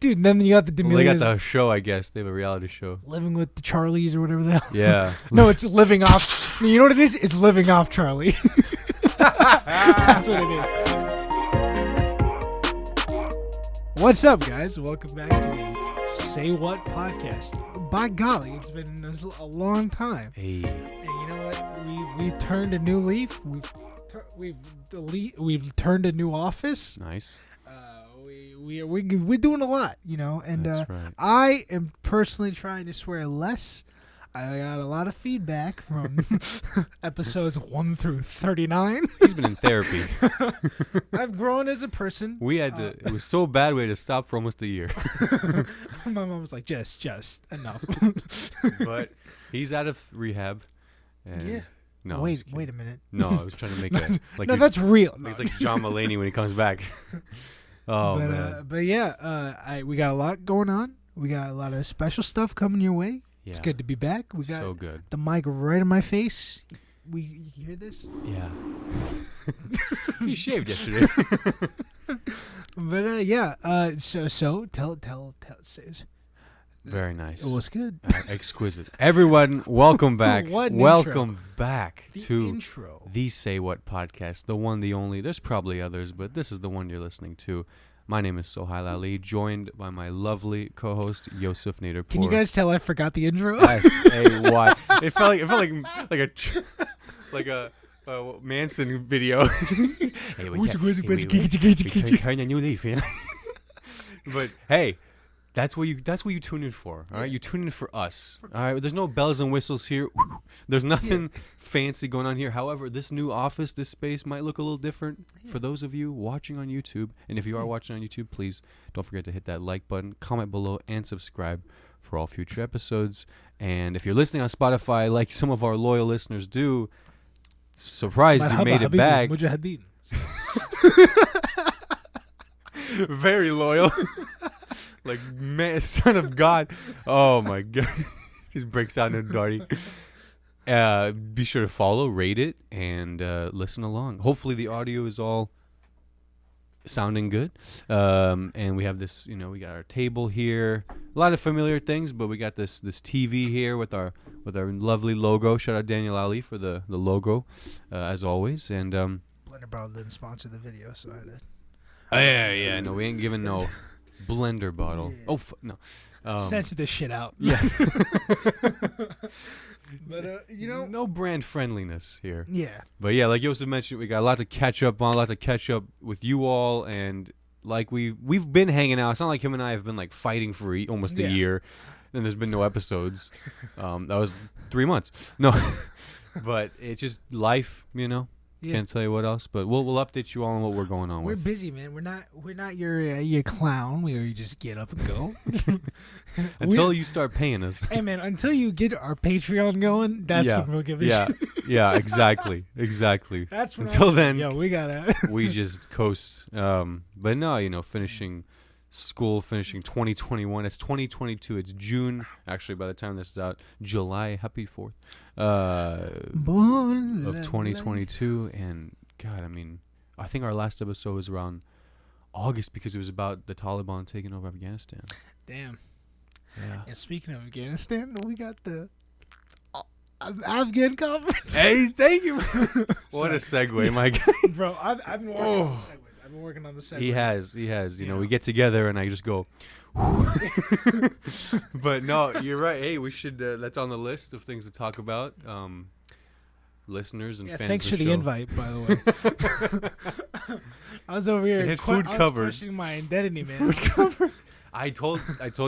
Dude, and then you got the D'Amelias. Well, they got the show, I guess. They have a reality show. Living with the Charlies or whatever the hell. Yeah. No, it's living off. You know what it is? It's living off Charlie. That's what it is. What's up, guys? Welcome back to the Say What podcast. By golly, it's been a long time. Hey. And you know what? We've turned a new leaf. We've turned a new office. Nice. We're doing a lot, you know. And That's right. I am personally trying to swear less. I got a lot of feedback from episodes 1 through 39. He's been in therapy. I've grown as a person. We had to. It was so bad we had to stop for almost a year. My mom was like, just enough. But he's out of rehab. And Yeah. No. Wait a minute. No, I was trying to make it like no, that's real. It's like John Mulaney when he comes back. Oh man. But yeah, we got a lot going on. We got a lot of special stuff coming your way. Yeah. It's good to be back. We got so good. the mic right in my face. You hear this? Yeah. He shaved yesterday. But so tell says. Very nice. It was good. Exquisite. Everyone, welcome back. Welcome back to intro. the Say What podcast. The one, the only. There's probably others, but this is the one you're listening to. My name is Sohile Ali, joined by my lovely co-host Yousuf Naderpoor. Can you guys tell I forgot the intro? S-A-Y. It felt like a Manson video. Hey, we turn a new leaf, you know? But hey, that's what you tune in for. All right, you tune in for us. All right, there's no bells and whistles here. There's nothing fancy going on here. However, this new office, this space might look a little different for those of you watching on YouTube. And if you are watching on YouTube, please don't forget to hit that like button, comment below, and subscribe for all future episodes. And if you're listening on Spotify, like some of our loyal listeners do, surprised you made it back. Very loyal. Like, man, son of God. Oh, my God. Just breaks out into Darty. Be sure to follow, rate it, and listen along. Hopefully the audio is all sounding good. And we have this, we got our table here. A lot of familiar things, but we got this TV here with our lovely logo. Shout out Daniel Ali for the logo, as always. And Blender Bottle didn't sponsor the video, so I had to... yeah. No, we ain't giving no... Blender bottle. Yeah. No. Censor this shit out. Yeah. But, no brand friendliness here. Yeah. But yeah, like Yousuf mentioned, we got a lot to catch up on, a lot to catch up with you all. And like we've been hanging out. It's not like him and I have been like fighting for almost a year. And there's been no episodes. That was 3 months. No. But it's just life, Yeah. Can't tell you what else, but we'll update you all on what we're going on with. We're busy, man. We're not your clown where you just get up and go. Until you start paying us. Hey, man, until you get our Patreon going, that's when we'll give a shit. Yeah, exactly. That's when until then, we gotta. We just coast. But no, finishing school, finishing 2021. It's 2022. It's June. Actually, by the time this is out, July. Happy 4th. Of 2022. And God, I think our last episode was around August because it was about the Taliban taking over Afghanistan. Damn. Yeah. And speaking of Afghanistan, we got the Afghan conference. Hey, thank you. What a segue, my guy. Bro, I've been working on the segues. I've been working on the segues. He has. We get together and I just go. But no, you're right. Hey, we should. That's on the list of things to talk about. Listeners and fans. Thanks for the invite, by the way. I was over here. Food covered. Questioning my identity, man. Food covered. I told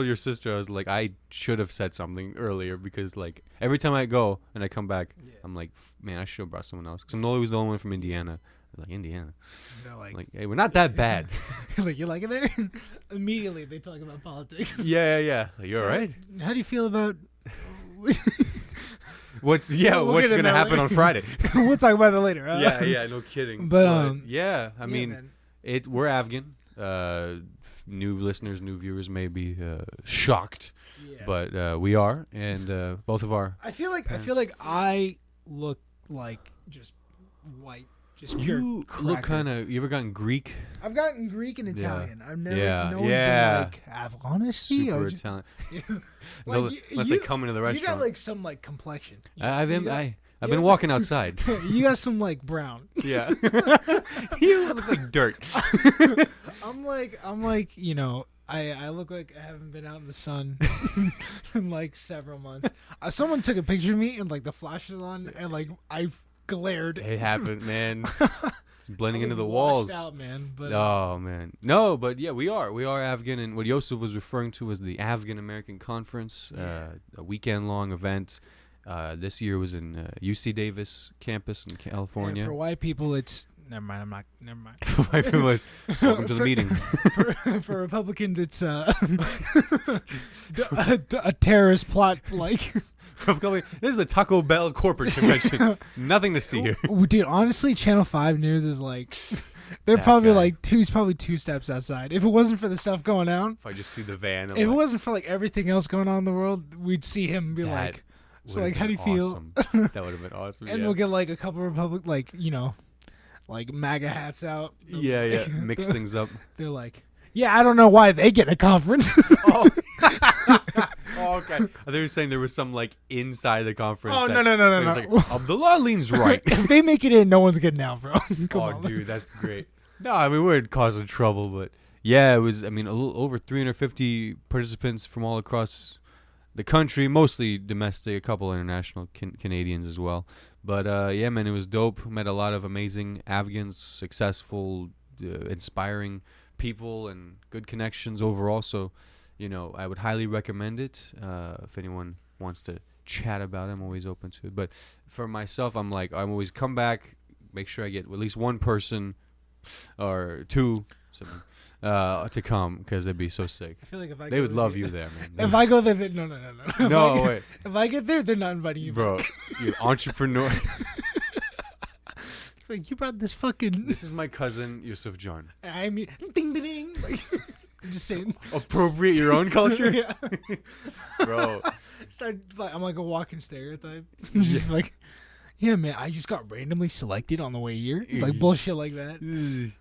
your sister, I was like, I should have said something earlier because like every time I go and I come back, I'm like, man, I should have brought someone else because I'm always the only one from Indiana. Like Indiana, they're like, hey, we're not that bad. Like, you like it there? Immediately they talk about politics. Yeah. Like, you're all right. How do you feel about? What's gonna happen on Friday? We'll talk about that later. Yeah, no kidding. But we're Afghan. New listeners, new viewers may be shocked, but we are, and both of our. I feel like I look like just white Just pure You cracker. look kind of. You ever gotten Greek? I've gotten Greek and Italian. I've never. Yeah. No one's been like Afghan. Super Italian. Unless they come into the restaurant. You got like some like complexion. I've been walking outside. You got some like brown. Yeah. You look like dirt. I'm like, you know, I look like I haven't been out in the sun in like several months. Someone took a picture of me and like the flash was on and like I glared. It happened, man. It's blending into the washed walls. out, man. But, oh man, no, but yeah, we are Afghan, and what Yousuf was referring to was the Afghan American Conference, a weekend-long event. This year was in UC Davis campus in California. And for white people, it's never mind. Never mind. For white people, it's welcome to the meeting. For Republicans, it's a terrorist plot. Like, this is the Taco Bell corporate convention. Nothing to see here. Dude, honestly, Channel 5 News is like, they're That probably guy. like two steps outside. If it wasn't for the stuff going on, If I just see the van, if it wasn't for like everything else going on in the world, we'd see him and be like, so like, how do you feel? That would have been awesome. And yeah. we'll get like a couple of like, you know, like MAGA hats out. Yeah. Mix things up. They're like, yeah, I don't know why they get a conference. Oh, okay. They were saying there was some like inside the conference. Oh, that, no. It was like, the law leans right. If they make it in, no one's getting out, bro. Come on. Dude, that's great. No, I mean, we're causing trouble, but yeah, it was, I mean, a little over 350 participants from all across the country, mostly domestic, a couple international Canadians as well. But yeah, man, it was dope. Met a lot of amazing Afghans, successful, inspiring people, and good connections overall. So, you know, I would highly recommend it. If anyone wants to chat about it, I'm always open to it. But for myself, I'm always come back, make sure I get at least one person or two to come, because they'd be so sick. I feel like if I They would love you there, man. If I go there, no. No, wait. If I get there, they're not inviting you, Bro, you entrepreneur. Like, you brought this fucking. This is my cousin, Yusuf John. I mean, ding ding ding. Like, I'm just saying. Appropriate your own culture? Yeah. Bro. I'm like a walking stereotype. Just like, yeah, man, I just got randomly selected on the way here. Like bullshit like that.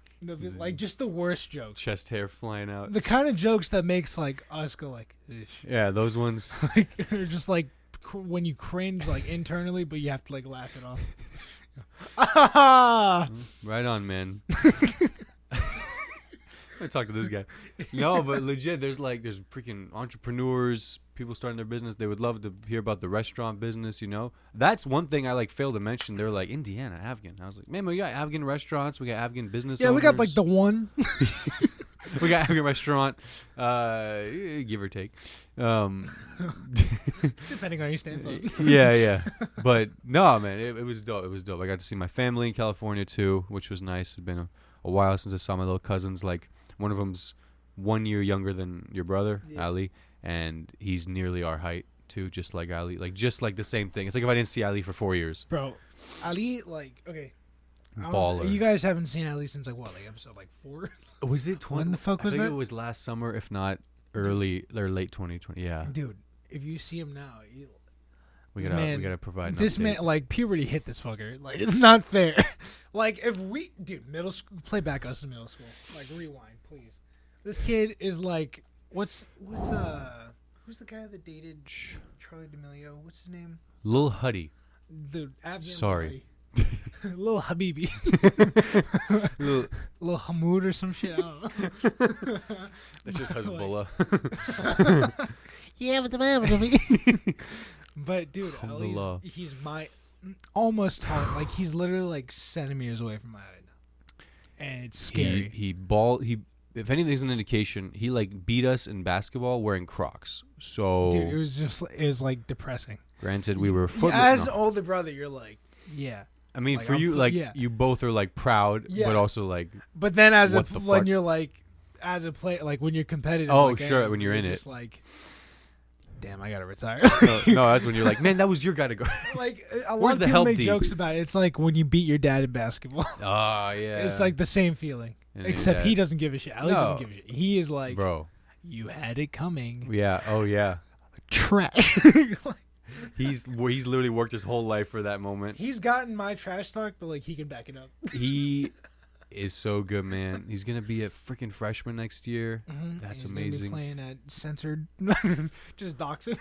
Like just the worst jokes. Chest hair flying out. The kind of jokes that makes like us go like, ish. Yeah, those ones. Like, they're just like when you cringe like internally, but you have to like laugh it off. Right on, man. I talk to this guy. No, but legit, there's freaking entrepreneurs, people starting their business. They would love to hear about the restaurant business, you know. That's one thing I like failed to mention. They're like, Indiana, Afghan. I was like, man, we got Afghan restaurants, we got Afghan business owners. We got like the one. We got Afghan restaurant, give or take. Depending on your stance on it. Yeah. But no, man, it was dope. It was dope. I got to see my family in California too, which was nice. It's been a while since I saw my little cousins. Like, one of them's 1 year younger than your brother, Ali, and he's nearly our height too, just like Ali. Like, just like the same thing. It's like if I didn't see Ali for 4 years. Bro, Ali, like, okay. Baller. You guys haven't seen Ali since like episode 4? Was it 20? When the fuck was I think that? it was last summer, if not early or late 2020. Yeah. Dude, if you see him now, We gotta provide this an update. man, like, puberty hit this fucker. Like, it's not fair. Like, if we, dude, middle school, play back us in middle school. Like, rewind, please. This kid is like, who's the guy that dated Charlie D'Amelio? What's his name? Lil Huddy. The Afghan. Sorry. Lil Habibi. Lil Hamoud or some shit. I don't know. That's just Hezbollah. Yeah, but dude, he's my almost tall. Like, he's literally like centimeters away from my height now, and it's scary. He if anything's an indication, he like beat us in basketball wearing Crocs. So, Dude, it was like depressing. Granted, we were As an older brother, you're like, yeah. I mean, like, for you, like, yeah. you both are like proud, but also like. But then when fuck? you're like, as a player, like when you're competitive. Oh, like, sure, when you're in just it. like, damn, I gotta retire. No, that's when you're like, man, that was your guy to go. Like, a lot Where's of the people help make deep? jokes about it. It's like when you beat your dad in basketball. Oh, yeah. It's like the same feeling. Except he doesn't give a shit. Ali doesn't give a shit. He is like, bro, you had it coming. Yeah. Oh, yeah. Trash. He's literally worked his whole life for that moment. He's gotten my trash talk, but like he can back it up. He is so good, man. He's gonna be a freaking freshman next year. That's amazing. Gonna be playing at censored, just dox him.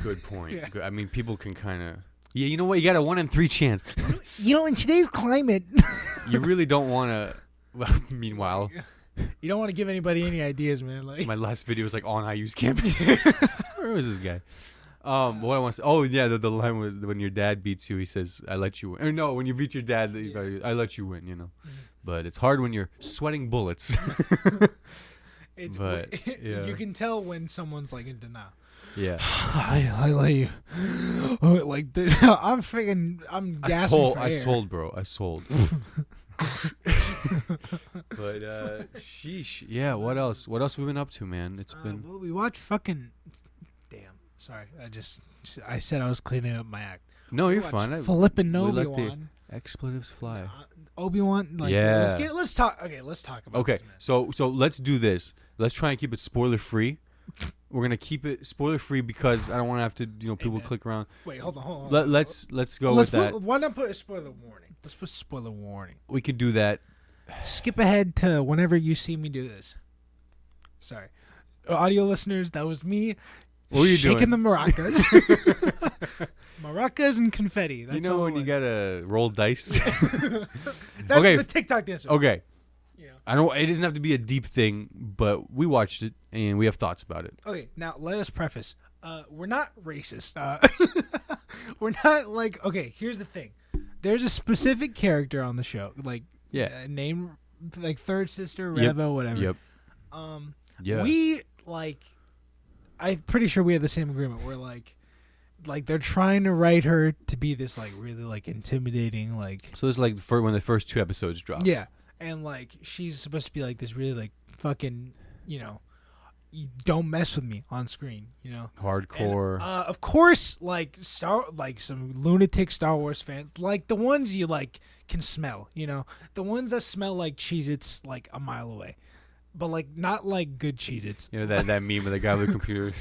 Good point. Yeah. Good. I mean, people can kind of. Yeah, you know what? You got a 1 in 3 chance. In today's climate, you really don't want to. Well, meanwhile, you don't want to give anybody any ideas, man. Like my last video was like on IU's campus. Where was this guy? What I want to say? Oh yeah, the line when your dad beats you, he says, "I let you win." Or no, when you beat your dad, I let you win. But it's hard when you're sweating bullets. You can tell when someone's like in denial. Yeah, I let you. I'm gasping for air. I sold, bro. I sold. But sheesh. Yeah. What else? What else have we been up to, man? It's been. Well, we watched fucking. Damn. Sorry. I said I was cleaning up my act. No, you're fine. Flipping Obi-Wan. Let the expletives fly. Obi-Wan. Like, yeah. Let's talk. Okay. Let's talk about. Okay. This, man. So let's do this. Let's try and keep it spoiler free. We're gonna keep it spoiler free because I don't want to have to, people click around. Wait, hold on. Let's go with that. Why not put a spoiler warning? Let's put spoiler warning. We could do that. Skip ahead to whenever you see me do this. Sorry, audio listeners, that was me. What were you shaking doing? the maracas, maracas and confetti. That's when you gotta roll dice. That's the TikTok dance. Okay. I don't. It doesn't have to be a deep thing, but we watched it and we have thoughts about it. Okay, now let us preface. We're not racist. We're not like. Okay, here's the thing. There's a specific character on the show, like name, like third sister Revo, whatever. Yep. We like. I'm pretty sure we have the same agreement. We're like they're trying to write her to be this like really like intimidating like. So it's like when the first 2 episodes dropped. Yeah. And, like, she's supposed to be, like, this really, like, fucking, you don't mess with me on screen, Hardcore. And, of course, like, some lunatic Star Wars fans, like, the ones you, like, can smell, The ones that smell like Cheez-Its, like, a mile away. But, like, not, like, good Cheez-Its. That meme with the guy with the computer.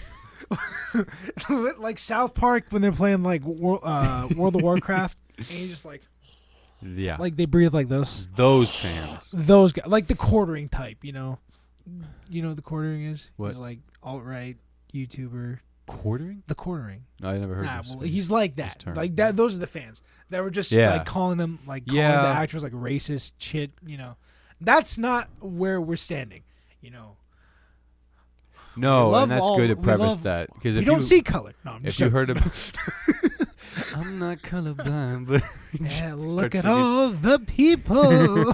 Like, South Park when they're playing, like, World of Warcraft, and you're just, like... Yeah. Like they breathe like those. Those fans. Those guys. Like the quartering type, You know what the quartering is? What? He's like alt-right YouTuber. Quartering? The quartering. No, I never heard of this. Well, he's like that. Like that. Those are the fans that were just like calling them, like calling the actors like racist shit, That's not where we're standing, No, and that's good to preface that. Because if you don't see color. No, I'm just you heard of... I'm not colorblind, but look at all the people.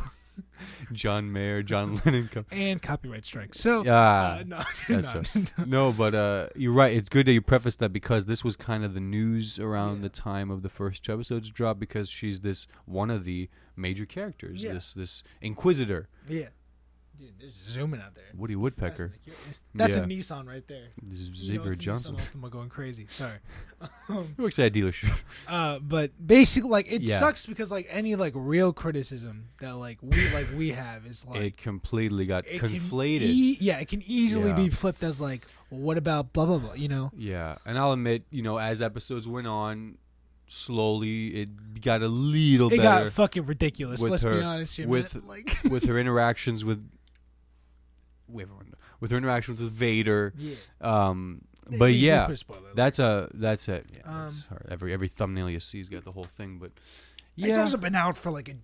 John Mayer, John Lennon, and copyright strike. So no, but you're right. It's good that you preface that because this was kind of the news around the time of the first 2 episodes drop because she's one of the major characters. Yeah. This Inquisitor. Yeah. Dude, there's zooming out there. Woody Woodpecker. That's a Nissan right there. Xavier Johnson. Nissan Altima going crazy. Sorry. He works at a dealership. But basically, like, it sucks because like any like real criticism that we have is like it completely got conflated. It can easily be flipped as like, well, what about blah blah blah? Yeah, and I'll admit, as episodes went on. Slowly, it got a little better. It got fucking ridiculous. Let's be honest here, with her interactions with interactions with Vader. Yeah. But yeah, that's it. Yeah, that's her. Every thumbnail you see has got the whole thing. But it's also been out for like a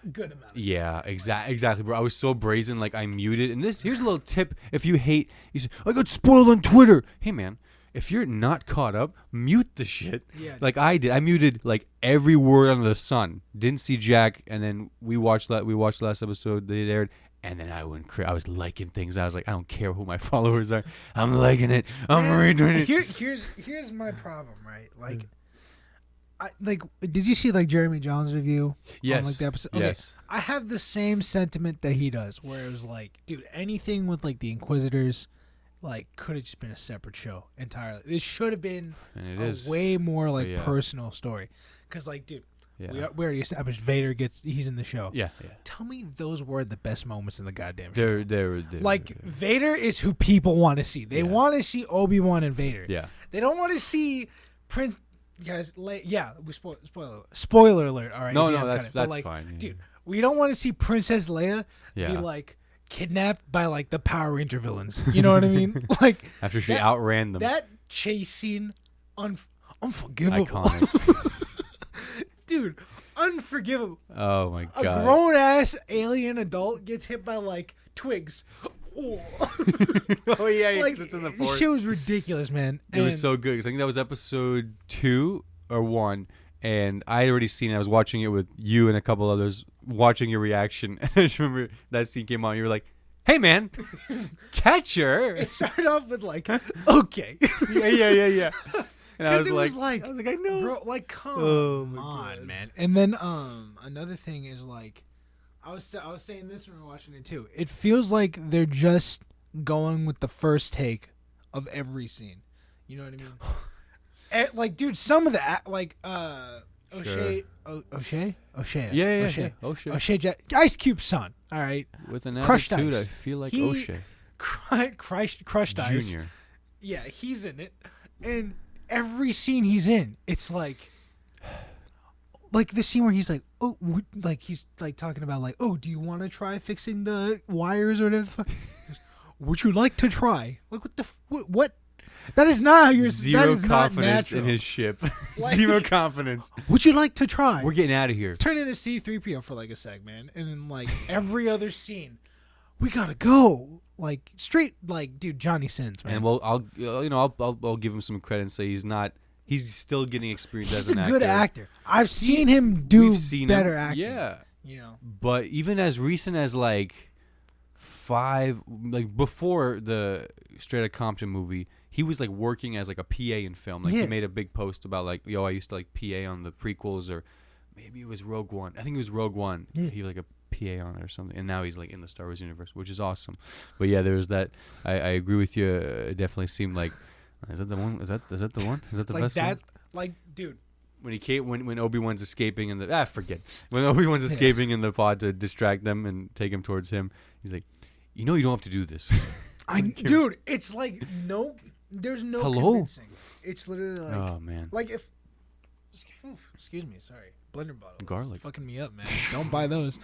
good amount. Yeah, exactly, bro. I was so brazen, like I muted. And here's a little tip: if you say I got spoiled on Twitter. Hey, man. If you're not caught up, mute the shit. Yeah. Like I did. I muted like every word under the sun. Didn't see Jack, and then we watched the last episode that it aired, and then I went crazy. I was liking things. I was like, I don't care who my followers are. I'm liking it. I'm redoing it. Here's my problem, right? Like, did you see like Jeremy John's review? Yes. On, like, the episode? Okay. Yes. I have the same sentiment that he does, where it was like, dude, anything with like the Inquisitors. Like, could have just been a separate show entirely. It should have been way more, like, personal story. Because, like, dude, we already established Vader he's in the show. Yeah. Tell me those were the best moments in the goddamn show. Vader is who people want to see. They want to see Obi-Wan and Vader. Yeah. They don't want to see Prince. Guys, we spoiler alert. All right. No, that's fine. Yeah. Dude, we don't want to see Princess Leia be Yeah. like kidnapped by like the Power Ranger villains. You know what I mean? Like After she outran them. That chase scene, unforgivable. Iconic. Dude, unforgivable. Oh my god. A grown ass alien adult gets hit by like twigs. Oh, Oh yeah, like it's in the this forest. shit was ridiculous, man. It was so good. 'Cause I think that was episode 2 or 1, and I had already seen it. I was watching it with you and a couple others, watching your reaction. And I just remember that scene came on. You were like, "Hey man, catcher." It started off with like, okay, yeah. And I because was it like, was like, I know, bro, like come Oh, my on, God. man. And then another thing is like, I was saying this when we were watching it too. It feels like they're just going with the first take of every scene. You know what I mean? Like, dude, some of the O'Shea. Yeah. O'Shea. O'Shea, Ice Cube's son. All right, With an Crushed attitude, Ice. I feel like He- O'Shea Crushed Ice. Junior. Yeah, he's in it, and every scene he's in, it's like the scene where he's like, oh, like he's like talking about like, oh, do you want to try fixing the wires or whatever? The fuck? Would you like to try? Like, what the what? That is not how you're. Zero that is confidence not in his ship. Like- Zero confidence. Would you like to try? We're getting out of here. Turn into C-3PO for like a sec, man, and then like every other scene, we gotta go. Like straight, like dude, Johnny Sins, man. And I'll give him some credit and say he's still getting experience He's as a an actor. good actor. I've seen him do We've seen better him, acting. Yeah. You know. But even as recent as like 5, like before the Straight Outta Compton movie, he was like working as like a PA in film. Like Yeah. he made a big post about like, I used to like PA on the prequels, or maybe it was Rogue One. I think it was Rogue One. Yeah. He was like a PA on it or something, and now he's like in the Star Wars universe, which is awesome. But yeah, there was that. I agree with you. It definitely seemed like, is that the one? Is that the one? Is that the Like best that, one? like dude. When Obi-Wan's escaping in the when Obi-Wan's escaping in the pod to distract them and take him towards him, he's like, you don't have to do this. Dude, it's like there's no convincing. It's literally like, Oh man. like if, excuse me, sorry, blender bottle, Garlic. it's fucking me up, man. Don't buy those.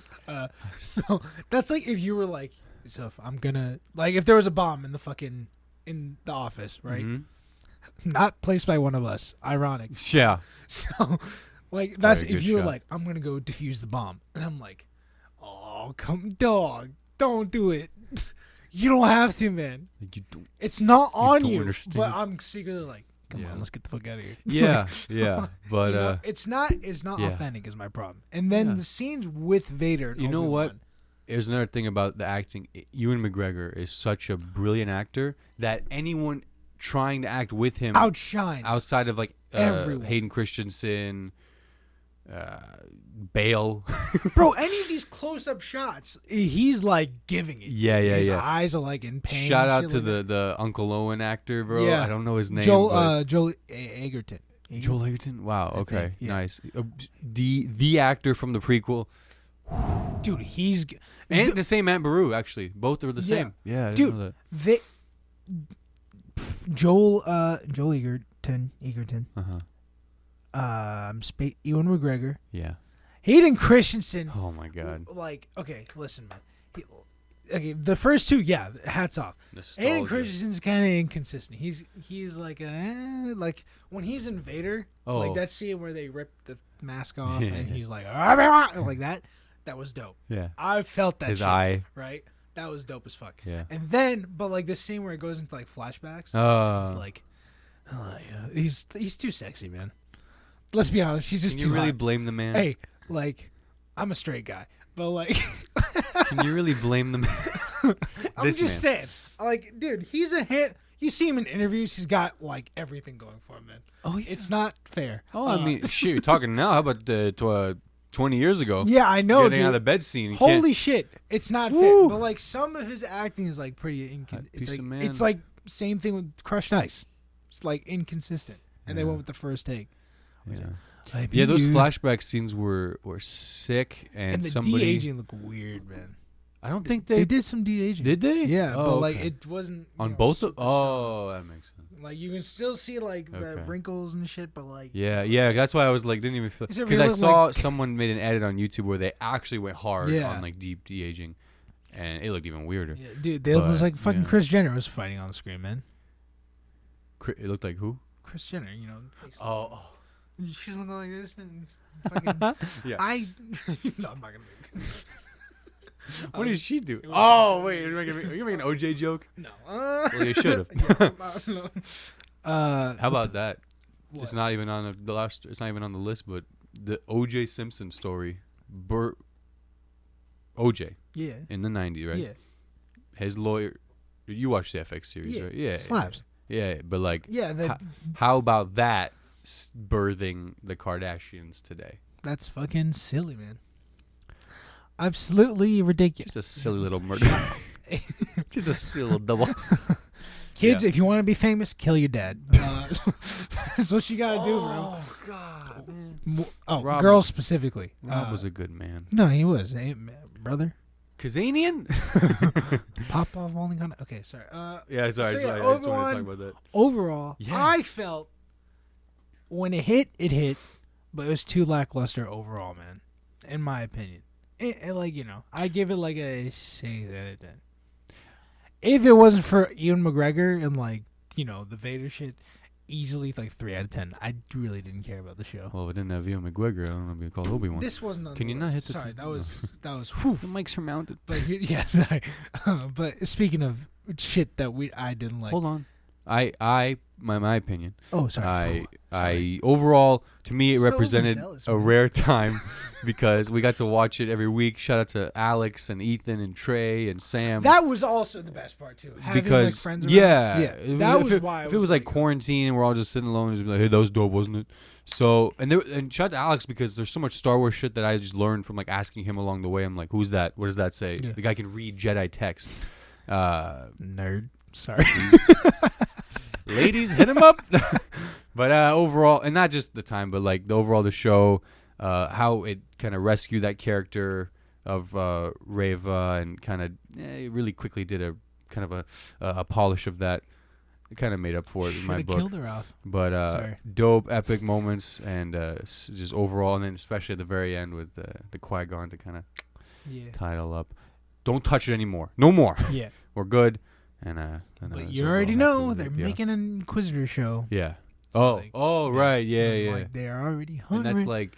So that's like if you were like, so if I'm gonna like if there was a bomb in the office, right? Mhm. Not placed by one of us. Ironic. Yeah. So, like, that's Probably a if good you were shot. like, I'm gonna go defuse the bomb, and I'm like, oh, dog, don't do it. You don't have to, man. Like, you don't- It's not on don't you. understand. But I'm secretly like, come Yeah. on, let's get the fuck out of here. Yeah, yeah. But You know, it's not yeah. authentic is my problem. And then Yeah. the scenes with Vader. And you know what? Obi-Wan, There's another thing about the acting. Ewan McGregor is such a brilliant actor that anyone trying to act with him outshines outside of like everyone. Hayden Christensen, Bale. Bro, any of these close-up shots, he's like giving it. Yeah, His yeah. eyes are like in pain. Shout out shit to like the Uncle Owen actor, bro. Yeah. I don't know his name. Joel but Joel Egerton. Joel Egerton. Wow. I Okay. think, yeah. Nice. The actor from the prequel Dude, he's and the same Aunt Beru. Actually, both are the same. Yeah. I didn't know dude. that. Joel Egerton. Ewan McGregor. Yeah. Hayden Christensen. Oh my God. Like, okay, listen, man. Okay, the first two, yeah, hats off. Nostalgia. Hayden Christensen's kind of inconsistent. He's like like when he's in Vader, like that scene where they rip the mask off and he's like like that. That was dope. Yeah. I felt that His shit, eye. right? That was dope as fuck. Yeah. And then, but like this scene where it goes into like flashbacks, it's like, oh yeah, he's too sexy, man. Let's be honest, he's just Can too you really hot. blame the man? Hey, like, I'm a straight guy, but like, Can you really blame the man? I'm just saying, like, dude, he's a hit. You see him in interviews, he's got like everything going for him, man. Oh yeah. It's not fair. Oh, I mean, shit. You're talking now. How about 20 years ago? Yeah, I know, Getting dude. out of the bed scene. You Holy shit, it's not fair. But like some of his acting is like pretty Piece of man. it's like same thing with Crushed Ice. It's like inconsistent, and they went with the first take. Yeah, those flashback scenes were sick, And the somebody. de-aging looked weird, man. I don't think They did some de-aging. They? Yeah, Oh, but like okay. it wasn't on know, both. super Oh, that makes sense. Like you can still see like the Okay. wrinkles and shit, but like Yeah. That's why I was like, didn't even feel Except because for I it looked saw like- someone made an edit on YouTube where they actually went hard Yeah. on like deep de-aging, and it looked even weirder. yeah, dude, it was But, like fucking yeah. Kris Jenner was fighting on the screen, man. It looked like who? Kris Jenner, you know. Oh. She's looking like this and fucking. Yeah. No, I'm not gonna make. What did she do? was- Oh wait, are you making an OJ joke? No. Well, you should have. How How about that? What? It's not even on the last. It's not even on the list, but the OJ Simpson story. OJ Yeah. in the '90s, right? Yeah. His lawyer. You watched the FX series, Yeah. right? Yeah. Slaps. Yeah, but like, Yeah. how about that birthing the Kardashians today? That's fucking silly, man. Absolutely ridiculous. Just a silly little murder. Just a silly little double. Kids, Yeah. if you want to be famous, kill your dad. That's what you gotta do, bro. Oh God, man. Rob- Girls specifically. Rob was a good man. No, he was. Hey, brother. Kazanian? Pop off only kind of. Okay, sorry. Yeah, sorry. So, yeah, I just wanted to Obi-Wan- talk about that. Overall, Yeah. I felt when it hit, but it was too lackluster overall, man. In my opinion, like I give it like a 6 out of 10. If it wasn't for Ewan McGregor and like the Vader shit, easily like 3 out of 10. I really didn't care about the show. Well, if it didn't have Ewan McGregor, I don't know if you call Obi-Wan. This wasn't on Can the you not list. hit the Sorry, t- that was. Whew. The mics are mounted. But yeah, sorry. But speaking of shit that I didn't like. Hold on. My opinion. Oh, sorry. I overall, to me, it So represented overzealous, a man. rare time because we got to watch it every week. Shout out to Alex and Ethan and Trey and Sam. That was also the best part too. Having because like friends around. yeah, that was if why. if it was like quarantine and we're all just sitting alone, just be like, hey, that was dope, wasn't it? So and shout out to Alex because there's so much Star Wars shit that I just learned from like asking him along the way. I'm like, who's that? What does that say? Yeah. The guy can read Jedi text. Nerd. Sorry. Ladies, hit him up. But overall, and not just the time, but like the show, how it kind of rescued that character of Reva and kind of really quickly did a kind of a polish of that. It kind of made up for it in my Should've book. killed her off. But Sorry. dope, epic moments, and just overall, and then especially at the very end with the Qui-Gon to kind of Yeah. tie it all up. Don't touch it anymore. No more. Yeah. We're good. And But you already know they're making an Inquisitor show. Yeah. So, like, Right. Yeah. Like they're already And hungry. that's like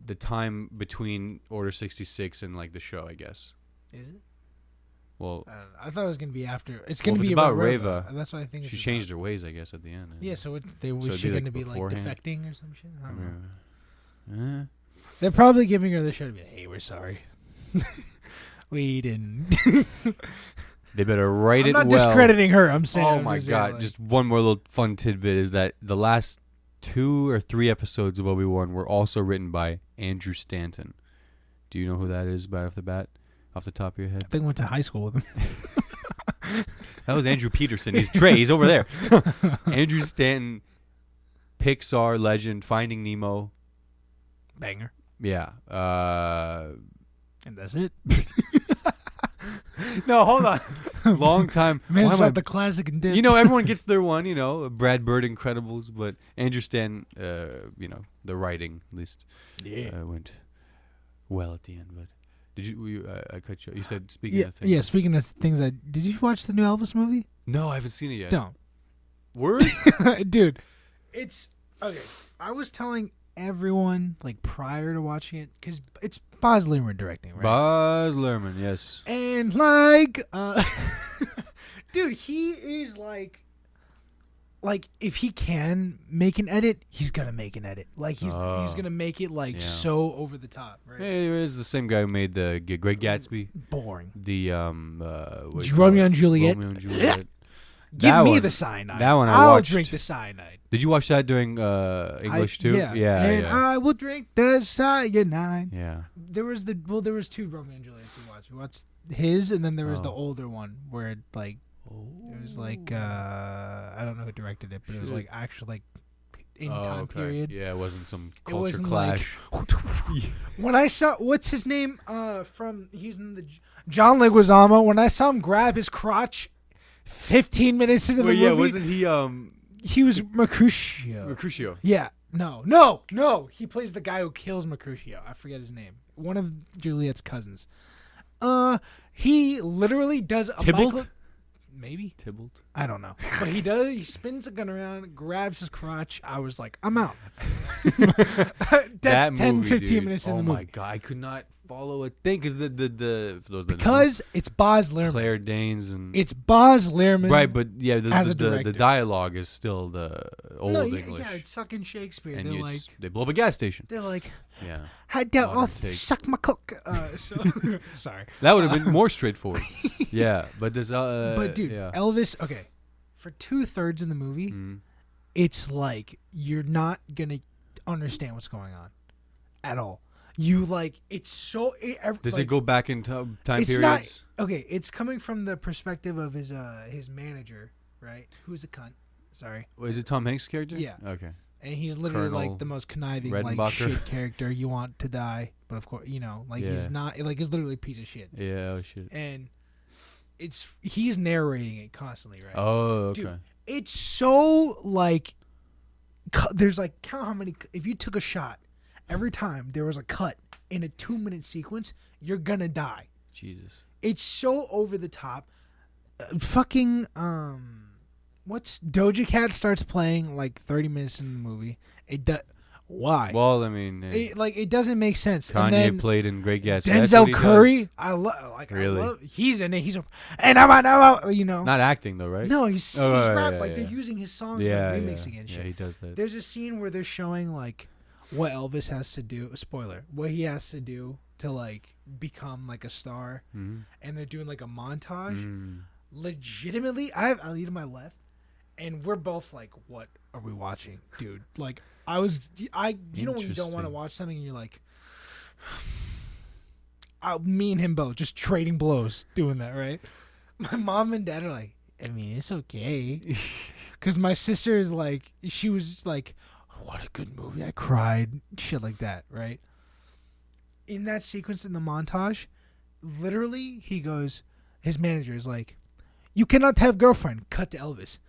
the time between Order 66 and like the show, I guess. Is it? Well, I don't know. I thought it was gonna be after. It's Well, gonna if be it's about Reva. Reva, That's what I think. she it's changed her ways, I guess, at the end. about. Yeah. So was it'd she be, like, gonna be like beforehand? defecting or some shit? I don't know. Eh. They're probably giving her the show to be like, hey, we're sorry. We didn't. They better write I'm it not well. discrediting her. I'm saying. Oh I'm my just god! saying, like, Just one more little fun tidbit is that the last 2 or 3 episodes of Obi-Wan were also written by Andrew Stanton. Do you know who that is, right off the bat, off the top of your head? I think I went to high school with him. That was Andrew Peterson. He's Trey. He's over there. Andrew Stanton, Pixar legend, Finding Nemo. Banger. Yeah. And that's it. No, hold on. Long time. Man, Why it's am I- like the classic and dip. You know, everyone gets their one. You know, Brad Bird, Incredibles, but Andrew Stanton. The writing at least went well at the end. But did you? I cut you. You said speaking Yeah, of things. yeah. Speaking of things, did you watch the new Elvis movie? No, I haven't seen it yet. Don't, Word. dude. It's okay. I was telling everyone like prior to watching it because it's Baz Luhrmann directing, right? Baz Luhrmann, yes. And like, dude, he is like if he can make an edit, he's gonna make an edit. Like he's gonna make it like Yeah. so over the top, right? Hey, it is the same guy who made the Great Gatsby. Boring. The what do you Romeo call and it? Juliet. Romeo and Juliet. Give That me one- the cyanide. that one I I'll watched. drink the cyanide. Did you watch that during English too? Yeah. Yeah. And yeah. I will drink the cyanide. Yeah. There was 2 Romeo and Juliet we watched. We watched his, and then there was the Oh. older one where it was like I don't know who directed it, but it was Shit. like actually like in Oh, time okay. period. Yeah, it wasn't some It culture wasn't clash. When I saw what's his name from he's in the John Leguizamo. When I saw him grab his crotch 15 minutes into the Well, movie, yeah, wasn't he He was Mercutio. Mercutio. Yeah. No. He plays the guy who kills Mercutio. I forget his name. One of Juliet's cousins. He literally does a Tybalt? Maybe Tybalt. I don't know, but he does. He spins the gun around, grabs his crotch. I was like, I'm out. That's 10, 15 minutes in the movie. Oh my god, I could not follow a thing because the for those that because it's Baz Luhrmann. Claire Danes and It's Baz Luhrmann. right, but yeah, the dialogue is still the old English. Yeah, it's fucking Shakespeare. And they're like, they blow up a gas station. they're like, Yeah, I doubt Modern I'll take. suck my cock. Sorry. that would have been more straightforward. Yeah, but this. But dude, yeah. Elvis. Okay, for 2/3 of the movie, it's like you're not gonna understand what's going on at all. You like it's so. Does it go back in time it's periods? Not, okay, it's coming from the perspective of his manager, right? Who's a cunt. Sorry. Is it Tom Hanks' character? Yeah. Okay. And he's literally Colonel like the most conniving, like Redenbacher. shit character you want to die, but of course, he's not like he's literally a piece of shit. Yeah. Oh shit. And he's narrating it constantly, right? Oh, okay. Dude, it's so like there's like count how many. If you took a shot every time there was a cut in a 2-minute sequence, you're gonna die. Jesus. It's so over the top. Fucking what's Doja Cat starts playing like 30 minutes in the movie. Why? Well, I mean, it doesn't make sense. Kanye and then played in Great Gatsby. Denzel Curry, I love. Really? He's in it. And I'm out. Not acting though, right? No, he's right, rap. yeah, Like yeah. they're using his songs, Yeah, like remixing and shit. Yeah, he does that. There's a scene where they're showing like what Elvis has to do. Spoiler: what he has to do to like become like a star, and they're doing like a montage. Legitimately, I have Ali to my left, and we're both like, "What are we watching, dude?" Like, you know when you don't want to watch something and you're like, me and him both just trading blows doing that, right? My mom and dad are like, I mean, it's okay, because my sister is like, she was like, what a good movie, I cried, shit like that, right? In that sequence in the montage, literally, he goes, his manager is like, you cannot have girlfriend. Cut to Elvis.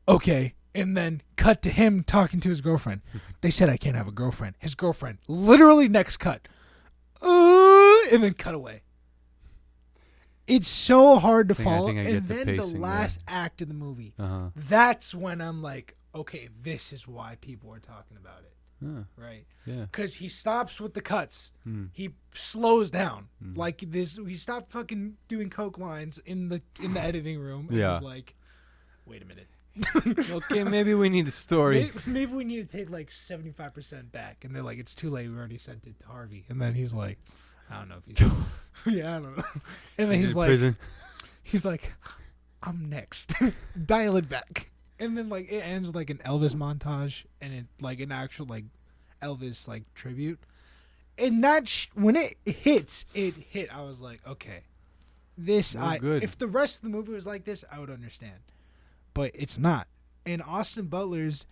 Okay. And then cut to him talking to his girlfriend. They said I can't have a girlfriend. His girlfriend. Literally next cut. And then cut away. It's so hard to follow. And then the last act of the movie. That's when I'm like, okay, this is why people are talking about it. Right? Yeah. Because he stops with the cuts. He slows down. Like this. He stopped fucking doing coke lines in the editing room. And was like, wait a minute. Okay, maybe we need the story. Maybe we need to take like 75% back. And they're like, it's too late. We already sent it to Harvey. And then he's like, I don't know if he's. Yeah, I don't know. And then he's like, prison. He's like, I'm next. Dial it back. And then like it ends with like an Elvis montage and it like an actual like Elvis like tribute. And that when it hit. I was like, okay, good. If the rest of the movie was like this, I would understand. But it's not. And Austin Butler's,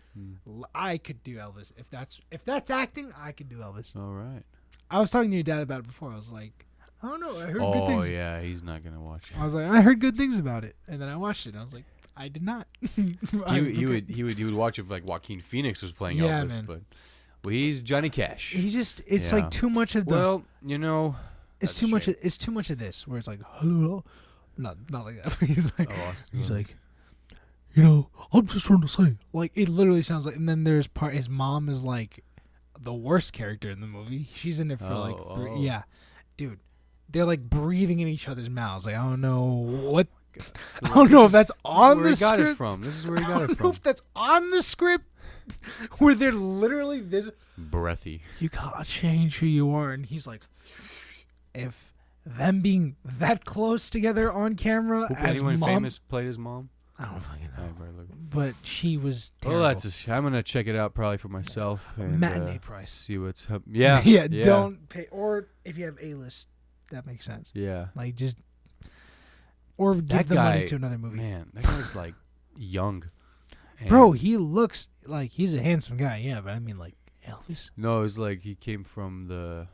I could do Elvis. If that's acting, I could do Elvis. All right. I was talking to your dad about it before. I was like, I don't know. I heard good things. Oh yeah, he's not gonna watch it. I was like, I heard good things about it, and then I watched it. And I was like, I did not. He would watch if like Joaquin Phoenix was playing Elvis, man. But he's Johnny Cash. He just it's like too much of the. Well, it's too much. It's too much of this where it's like, hello, not like that. He's like, he's like, I'm just trying to say, like it literally sounds like. And then there's his mom is like the worst character in the movie. She's in it for yeah, dude. They're like breathing in each other's mouths. Like I don't know what. I don't know if that's on the script. This is where he got it from. I don't know if that's on the script. Where they're literally this breathy. You gotta change who you are, and he's like, if them being that close together on camera as anyone mom, famous played his mom. I don't fucking know. But she was terrible. Well, I'm gonna check it out probably for myself. And, matinee price. See what's up. Yeah. Yeah. Don't pay, or if you have A-list, that makes sense. Yeah. Like just. Or give the money to another movie. Man, that guy's like young. Bro, he looks like he's a handsome guy. Yeah, but I mean like Elvis. No, it's like he came from the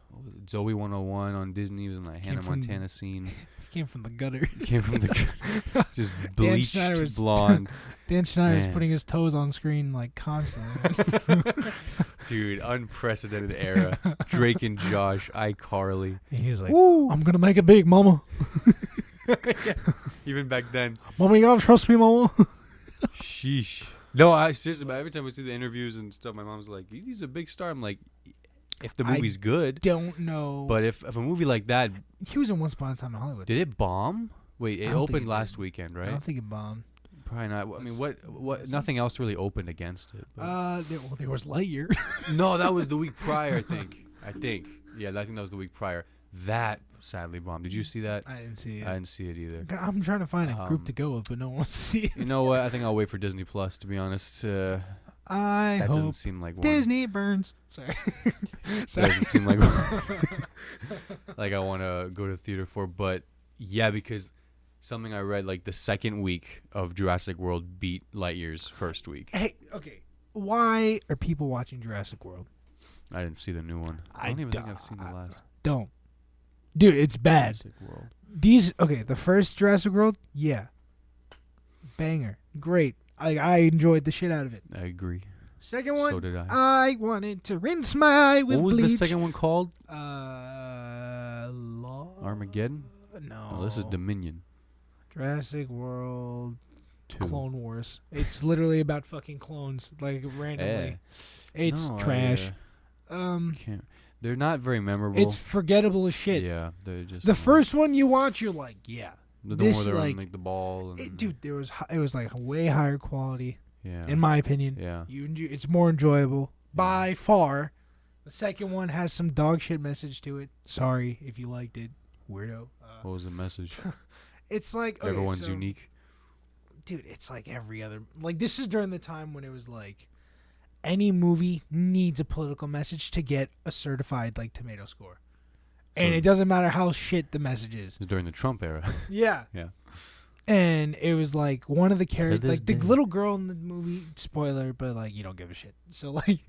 Zoe 101 on Disney. He was in that Hannah Montana scene. He came from the gutter. Came from the just bleached blonde. Dan Schneider's putting his toes on screen like constantly. Dude, unprecedented era. Drake and Josh, iCarly. He's like, woo, I'm gonna make it big, mama. Yeah. Even back then. Mama, you gotta trust me, mama. Sheesh. No, I seriously, every time I see the interviews and stuff, my mom's like, he's a big star. I'm like, if the movie's good. Don't know. But if a movie like that. He was in Once Upon a Time in Hollywood. Did it bomb? Wait, it opened last weekend, right? I don't think it bombed. Probably not. I mean, what? Nothing else really opened against it. There was Lightyear. No, that was the week prior, I think. Yeah, I think that was the week prior. That sadly bombed. Did you see that? I didn't see it. I didn't see it either. I'm trying to find a group to go with, but no one wants to see it. You know what? I think I'll wait for Disney Plus, to be honest. That hope doesn't seem like one. Disney burns. Sorry. That doesn't seem like like I want to go to the theater for. But yeah, because something I read, like the second week of Jurassic World beat Lightyear's first week. Hey, okay. Why are people watching Jurassic World? I didn't see the new one. I don't even think I've seen the last. Don't. Dude, it's bad. Jurassic World. The first Jurassic World, yeah. Banger. Great. I enjoyed the shit out of it. I agree. Second one, So did I. I wanted to rinse my eye with bleach. What was the second one called? Armageddon? No. Oh, this is Dominion. Jurassic World 2. Clone Wars. It's literally about fucking clones, like randomly. It's trash. They're not very memorable. It's forgettable as shit. Yeah, they're just the first one you watch, you're like, yeah. The one where they're on like the ball. And dude, it was like a way higher quality. Yeah. In my opinion. Yeah. It's more enjoyable by far. The second one has some dog shit message to it. Sorry if you liked it, weirdo. What was the message? It's like everyone's unique. Dude, it's like every other. Like this is during the time when it was like, any movie needs a political message to get a certified like tomato score, and it doesn't matter how shit the message is. It's during the Trump era. Yeah. Yeah. And it was like one of the characters, like the little girl in the movie, spoiler, but like you don't give a shit. So like,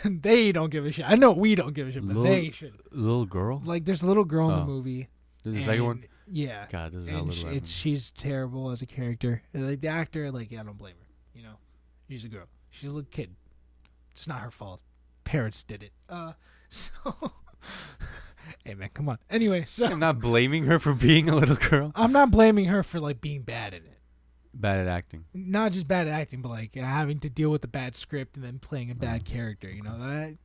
they don't give a shit. I know we don't give a shit, but they should. Little girl? Like there's a little girl in the movie. There's the second one? Yeah. God, this is how little she's terrible as a character. Like the actor, like I don't blame her. You know, she's a girl. She's a little kid. It's not her fault. Parents did it. So. Hey man, come on. Anyway, so I'm not blaming her for being a little girl. I'm not blaming her for like being bad at it. Bad at acting. Not just bad at acting, but like having to deal with a bad script and then playing a bad character. You know that.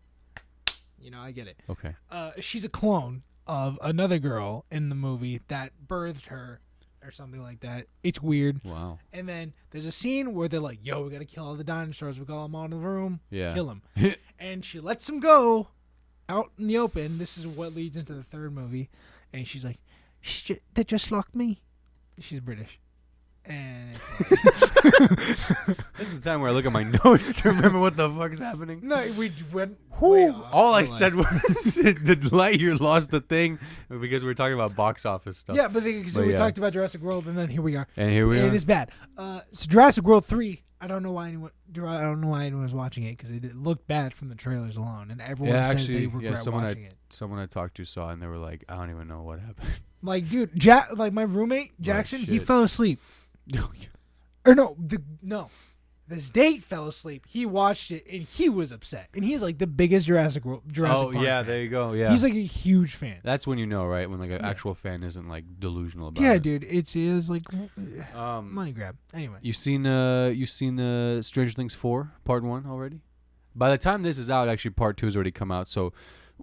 You know, I get it. Okay. She's a clone of another girl in the movie that birthed her, or something like that. It's weird. Wow. And then there's a scene where they're like, "Yo, we gotta kill all the dinosaurs. We got them all in the room. Yeah. Kill them." And she lets them go. Out in the open, this is what leads into the third movie, and she's like, "They just locked me." She's British, and it's like this is the time where I look at my notes to remember what the fuck is happening. No, we went way off. All I said was the Lightyear lost the thing because we were talking about box office stuff. Yeah, but we talked about Jurassic World, and then here we are. And here we are. And it's bad. So Jurassic World 3. I don't know why anyone was watching it because it looked bad from the trailers alone, and everyone said they regret watching it. Someone I talked to saw it, and they were like, "I don't even know what happened." Like, dude, like my roommate Jackson, he fell asleep. Or this date fell asleep. He watched it and he was upset, and he's like the biggest Jurassic Park fan. There you go. Yeah, he's like a huge fan. That's when you know, right? When like an actual fan isn't like delusional about it. Yeah, dude, it is like money grab. Anyway, you seen Stranger Things 4 Part 1 already? By the time this is out, actually Part 2 has already come out, so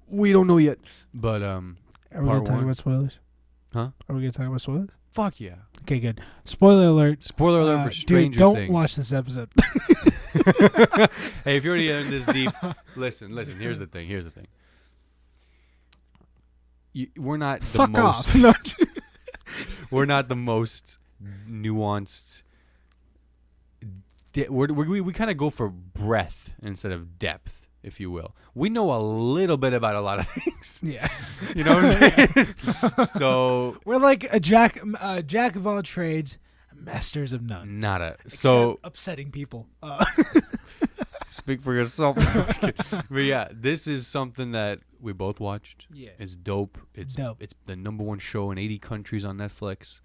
we don't know yet. But are we gonna talk about spoilers? Huh? Are we gonna talk about spoilers? Fuck yeah. Okay, good. Spoiler alert. Spoiler alert for Stranger Things. Things. Don't watch this episode. Hey, if you're already in this deep, listen. Here's the thing. We're not the Fuck most. off. We're not the most nuanced. We kind of go for breadth instead of depth, if you will. We know a little bit about a lot of things. Yeah. You know what I'm saying? So we're like a jack of all trades, masters of none. Nada. So upsetting people. Speak for yourself. But yeah, this is something that we both watched. Yeah. It's dope. It's Dope. It's the #1 show in 80 countries on Netflix,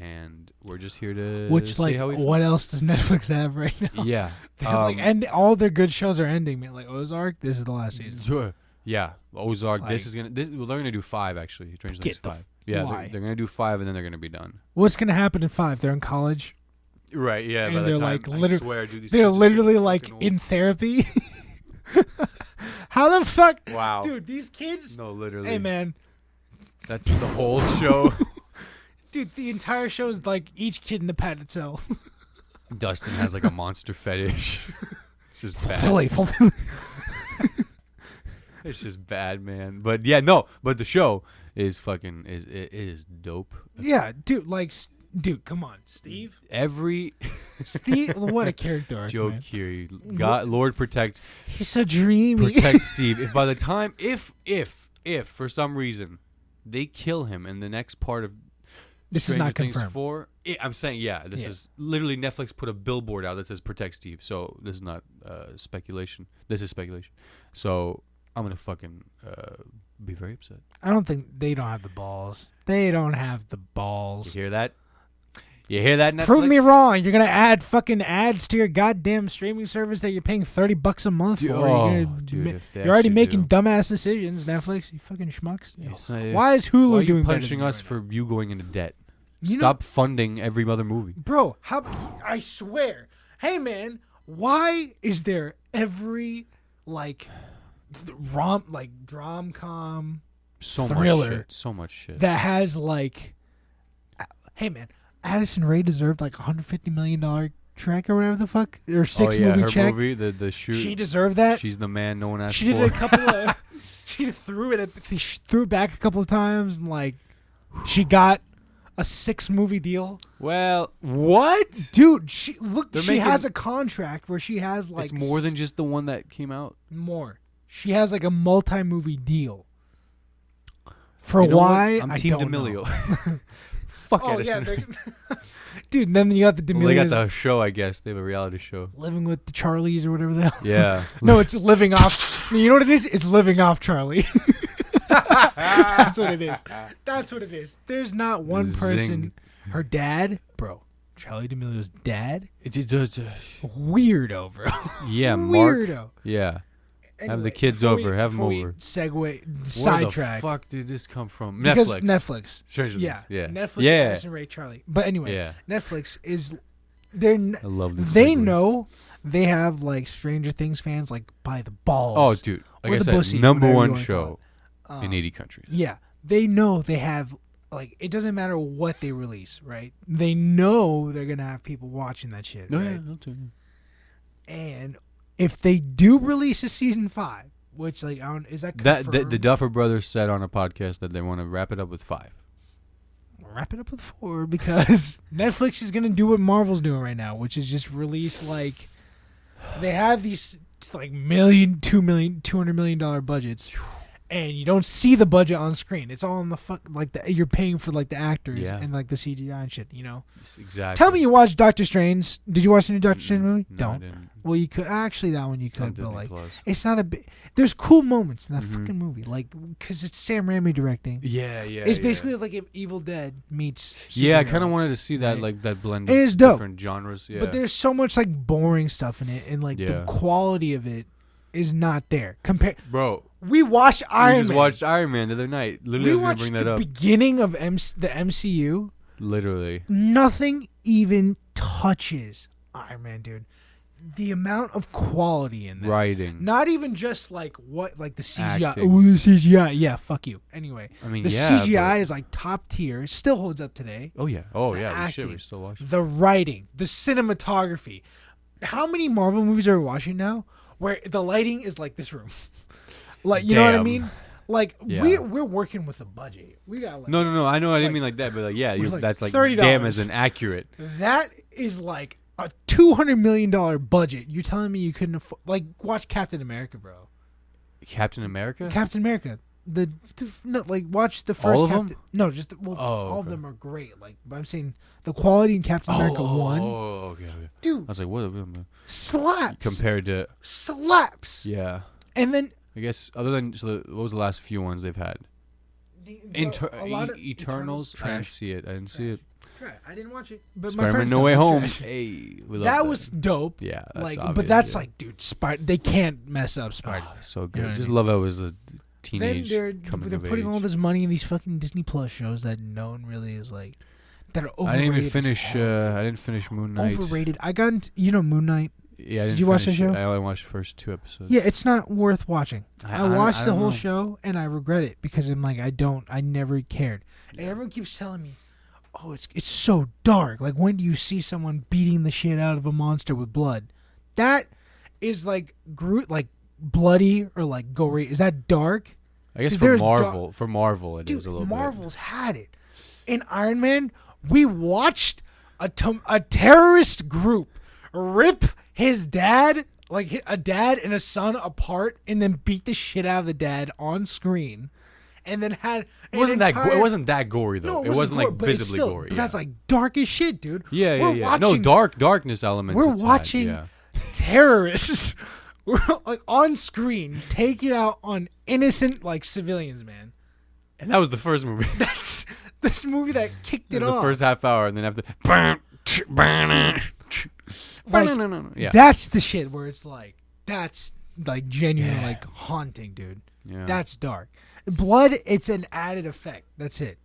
and we're just here to Which, see like, how we what else does Netflix have right now? Yeah. And all their good shows are ending, man. Like Ozark, this is the last season. Sure. Yeah, Ozark. Like, They're gonna do 5 actually. Stranger Things 5. Yeah, why? they're gonna do 5 and then they're gonna be done. What's gonna happen in 5? They're in college. Right. Yeah. And by they're the time, like, I swear, dude, these they're kids are so literally like fucking old. in therapy. How the fuck? Wow. Dude, these kids. No, literally. Hey, man. That's the whole show. Dude, the entire show is like each kid in a padded cell. Dustin has like a monster fetish. It's just bad. Fulfilling. It's just bad, man. But yeah, no. But the show is fucking it is dope. Yeah, dude. Like, dude, come on, Steve. Steve, what a character arc, Joe man. Curie, God, Lord protect, He's so dreamy. protect Steve. If by the time, if for some reason they kill him in the next part of This is Stranger not Things confirmed. 4, I'm saying this is literally Netflix put a billboard out that says protect Steve. So this is not speculation. This is speculation. So I'm gonna fucking be very upset. I don't think they don't have the balls. They don't have the balls. You hear that? You hear that, Netflix? Prove me wrong. You're gonna add fucking ads to your goddamn streaming service that you're paying $30 a month for. You're already making dumbass decisions, Netflix. You fucking schmucks. Why is Hulu Why are you doing punishing better us than for you going into debt? You Stop funding every other movie. Bro, I swear. Hey man, why is there every drom-com thriller So much shit. that has like, hey man, Addison Rae deserved like $150 million check or whatever the fuck, or movie her check. movie, the shoot. She deserved that. She's the man no one asked She for. did a couple of. She threw it back a couple of times, and like, she got a 6-movie deal. Well, what? Dude, They're she has a contract where she has like it's more than just the one that came out. more. She has like a multi-movie deal. For You know why? what? I'm I Team don't D'Amelio. know. Fuck Oh yeah, Edison. dude. And then you got the D'Amelios. Well, they got the show, I guess. They have a reality show. Living with the Charlies or whatever the hell. Yeah. No, it's living off. You know what it is? It's living off Charlie. That's what it is. That's what it is. There's not one person. Zing. Her dad, bro. Charlie D'Amelio's dad. Weirdo, Bro. Yeah, Mark. Weirdo. Yeah. Anyway, have the kids before over. Have them before we over. Sidetrack. Where the fuck did this come from? Because Netflix. Netflix. Stranger Yeah. Things. Yeah. Netflix. Yeah. Addison Rae, Charlie. But anyway, Yeah. Netflix is. I love this. They know they have like Stranger Things fans like by the balls. Oh, dude. Like Or I the said, pussy, number whatever you one wanna show call in 80 countries. Yeah, they know they have like it doesn't matter what they release, right? They know they're gonna have people watching that shit. No, right? yeah, I'll tell you. And if they do release a season 5, which like I don't, is that confirmed? The Duffer Brothers said on a podcast that they want to wrap it up with 5. Wrap it up with 4 because Netflix is gonna do what Marvel's doing right now, which is just release like they have these like $200 million budgets, and you don't see the budget on screen. It's all in the you're paying for like the actors and like the CGI and shit. You know. Exactly. Tell me you watched Doctor Strange. Did you watch the new Doctor Strange movie? No, I Don't. didn't. Well, you could actually that one you It's on could, but Disney like Plus. it's not a bit. There's cool moments in that fucking movie, like because it's Sam Raimi directing. Yeah. It's basically like if Evil Dead meets. Yeah, I superhero. kind of wanted to see that, right? like that blend It of is dope. different genres. Yeah. But there's so much like boring stuff in it, and like the Yeah. quality of it is not there. Bro, We watched Iron we just Man. watched Iron Man the other night. Literally, I We was gonna watched bring that the up. beginning of the MCU. Literally. Nothing even touches Iron Man, dude. The amount of quality in there. Writing. Not even just like the CGI. Acting. Oh, the CGI. Yeah, fuck you. Anyway, I mean, the yeah, CGI but- is like top tier. Still holds up today. Oh yeah. Oh The yeah. Shit, acting, we still watching. the writing, the cinematography. How many Marvel movies are we watching now where the lighting is like this room? Like, you know what I Damn. mean? Like Yeah. we're working with a budget. We got like No. I know. I didn't like- mean like that, but like, yeah, with, like, that's like $30. damn as an accurate. that is like a $200 million budget. You're telling me you couldn't afford like watch Captain America, bro. Captain America. Captain America. Watch the first All of Captain. them? No, just all of them are great. Like, but I'm saying the quality in Captain America 1, Oh, okay. dude, I was like, what? slaps Compared to slaps. yeah. And then I guess other than what was the last few ones they've had? Eternals. I didn't see it. I didn't watch it, but Spider-Man my friends No Way Home. trash. Hey, we love That was dope. Yeah, that's like, obvious, but that's yeah. like, dude, they can't mess up Spider. Oh, so good. You know what Just I mean? love how it was a teenage Then coming they're of putting age. all this money in these fucking Disney Plus shows that no one really is like. That are overrated. I didn't even as finish. hell. I didn't finish Moon Knight. Overrated. I got into, Moon Knight. Yeah, I didn't Did you watch the finish show? it. I only watched the first 2 episodes. Yeah, it's not worth watching. I watched the don't whole know. show and I regret it because I'm like, I never cared. And everyone keeps telling me, oh, it's so dark. Like, when do you see someone beating the shit out of a monster with blood? That is like bloody or like gory. Is that dark? I guess 'Cause for there's Marvel, for Marvel, it Dude, is a little Marvel's had it. In Iron Man, we watched a terrorist group rip his dad, like a dad and a son, apart, and then beat the shit out of the dad on screen, and then had It wasn't that gory though. No, it wasn't gory, like but it's visibly still, gory. But that's like dark as shit, dude. Yeah. We're Yeah. No, watching- darkness elements. We're it's had, watching yeah. terrorists like on screen taking out on innocent like civilians, man. And that was the first movie. That's this movie that kicked it the off. first half hour, and then after. Yeah. That's the shit where it's like, that's like genuine, like haunting, dude. Yeah. That's dark. Blood, it's an added effect. That's it.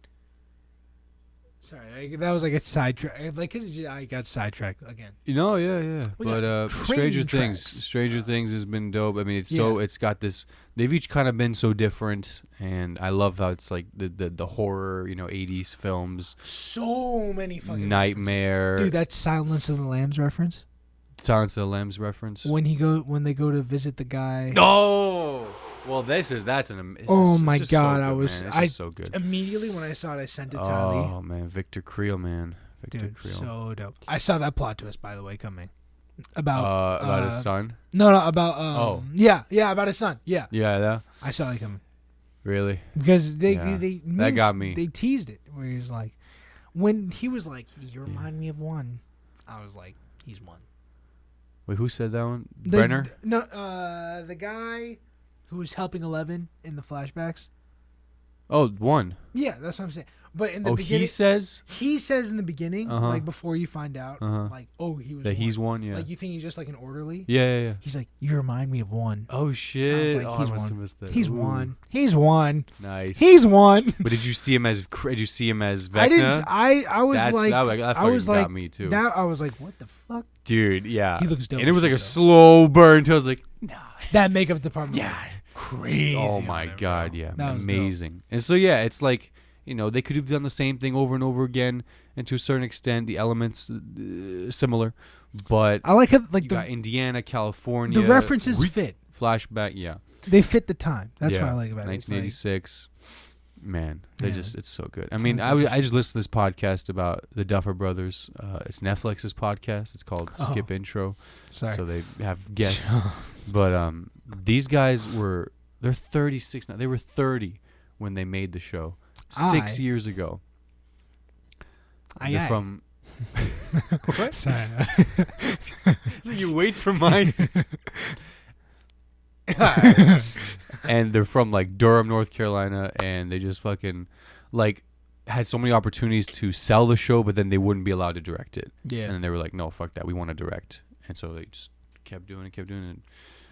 Sorry, that was like a sidetrack. Like, cause I got sidetracked again. Yeah. We But got Stranger train Things, tracks. Stranger Things has been dope. I mean, it's got this. They've each kind of been so different, and I love how it's like the horror, 80s films, So many fucking Nightmare, references. Dude, that's Silence of the Lambs reference. Silence of the Lambs reference. When they go to visit the guy. No. Well, that's an. Oh my just so god, good, I was man. It's just so good. Immediately when I saw it, I sent it to Ali. Oh man, Victor Creel, man. Victor Dude, Creel. so dope. I saw that plot twist, by the way, coming. About his son. No, about about his son. Yeah, Yeah. I saw that coming Really. because they That got me. They teased it where he was like, when he was like, "You remind me of one," I was like, "He's one." Wait, who said that one? Brenner. No, the guy who was helping Eleven in the flashbacks. Oh, one. Yeah, that's what I'm saying. But in the Oh, beginning, he says he says in the beginning, Uh-huh. like before you find out, like, oh, he was that one. he's one. Yeah. Like, you think he's just like an orderly? Yeah. He's like, you remind me of one. Oh shit! like, Oh, he's I must have one. missed that. He's Ooh. one. He's one. Nice. He's one. But did you see him as? Vecna? I didn't. I was That's- like, that I was fucking like, got me too. That I was like, what the fuck? Dude, yeah. He looks dope And it was as like a shit, slow burn until I was like, no. That makeup department. Yeah. Crazy. Oh my on it, god, bro. yeah, That was dope. amazing. And so yeah, it's like they could have done the same thing over and over again, and to a certain extent, the elements similar, but I like how like you got Indiana, California, the references fit. flashback, yeah, They fit the time. That's yeah. what I like about it. It's like, 1986. Man, Yeah. it's so good. I mean, I just listened to this podcast about the Duffer Brothers. It's Netflix's podcast. It's called Skip Intro. sorry. So they have guests. But these guys they're 36 now. They were 30 when they made the show 6 years ago. They're from what? Sorry. You wait for mine. And they're from like Durham, North Carolina, and they just fucking like had so many opportunities to sell the show, but then they wouldn't be allowed to direct it. Yeah. And then they were like, "No, fuck that. We want to direct." And so they just kept doing it. And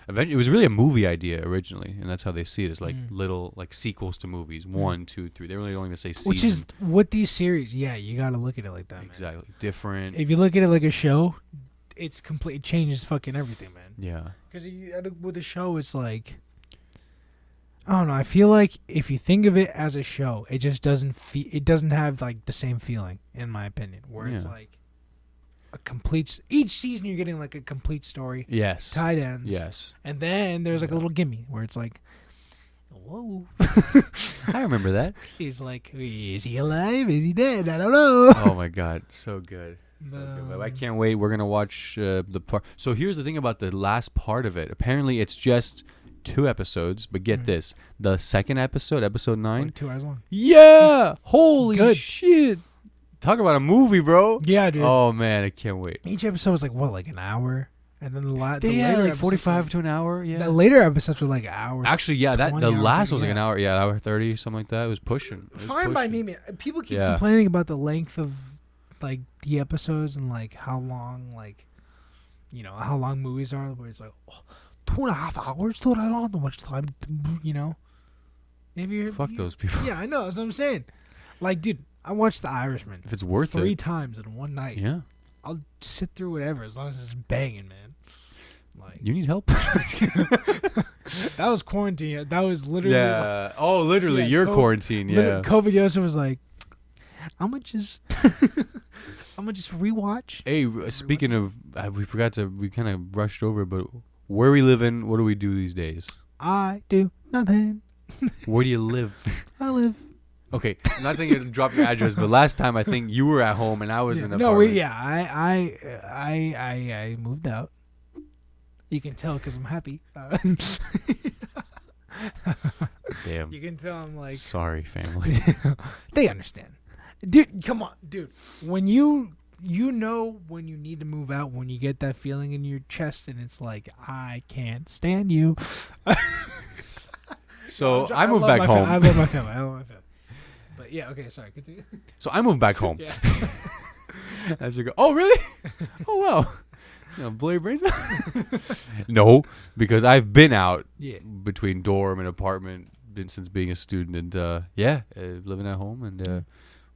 eventually, it was really a movie idea originally, and that's how they see it, as like little like sequels to movies, 1, 2, 3. They really don't even say season. Which is what these series. Yeah, you got to look at it like that. exactly different. Man. If you look at it like a show, it's complete. It changes fucking everything, man. Yeah. Because with a show, it's like, I don't know. I feel like if you think of it as a show, it just doesn't it doesn't have like the same feeling, in my opinion. Where it's like a complete. Each season, you're getting like a complete story. Yes. Tied ends. Yes. And then there's like a little gimme where it's like, whoa. I remember that. He's like, is he alive? Is he dead? I don't know. Oh my god, so good. So good. But I can't wait. We're gonna watch the part. So here's the thing about the last part of it. Apparently, it's just 2 episodes. But get this: the second episode, episode 9, Like 2 hours long. Yeah, holy Good. shit! Talk about a movie, bro. Yeah, dude. Oh man, I can't wait. Each episode was like what, like an hour? And then the They had later like 45 episodes to an hour. Yeah. The later episodes were like hours. Actually, yeah, that 20 the hours, last was like yeah. an hour. Yeah, hour 30, something like that. It was pushing. It was Fine by pushing. me, man. People keep Yeah. complaining about the length of like the episodes and like how long how long movies are. Where it's like 2.5 hours, dude. I don't have that much time. Fuck those people. Yeah, I know. That's what I'm saying. Like, dude, I watched The Irishman If it's worth 3 it. times in one night. Yeah. I'll sit through whatever as long as it's banging, man. Like, You need help? that was quarantine. That was literally. Yeah. Oh, literally, Yeah, you're quarantined. Yeah. COVID Yousuf was like, I'm gonna just rewatch. Hey, speaking of, we kind of rushed over, but where we live in, what do we do these days? I do nothing. Where do you live? I live. Okay, I'm not saying you to drop your address, but last time I think you were at home and I was in an No, apartment. I moved out. You can tell because I'm happy. Damn. You can tell I'm like. Sorry, family. They understand, dude. Come on, dude. When you know when you need to move out, when you get that feeling in your chest, and it's like I can't stand you. So I moved back home. I love my family. But yeah, okay, sorry. Continue. So I moved back home. Yeah. As you go, oh really? Oh wow. Blow your brains out? No, because I've been out between dorm and apartment since being a student, and living at home and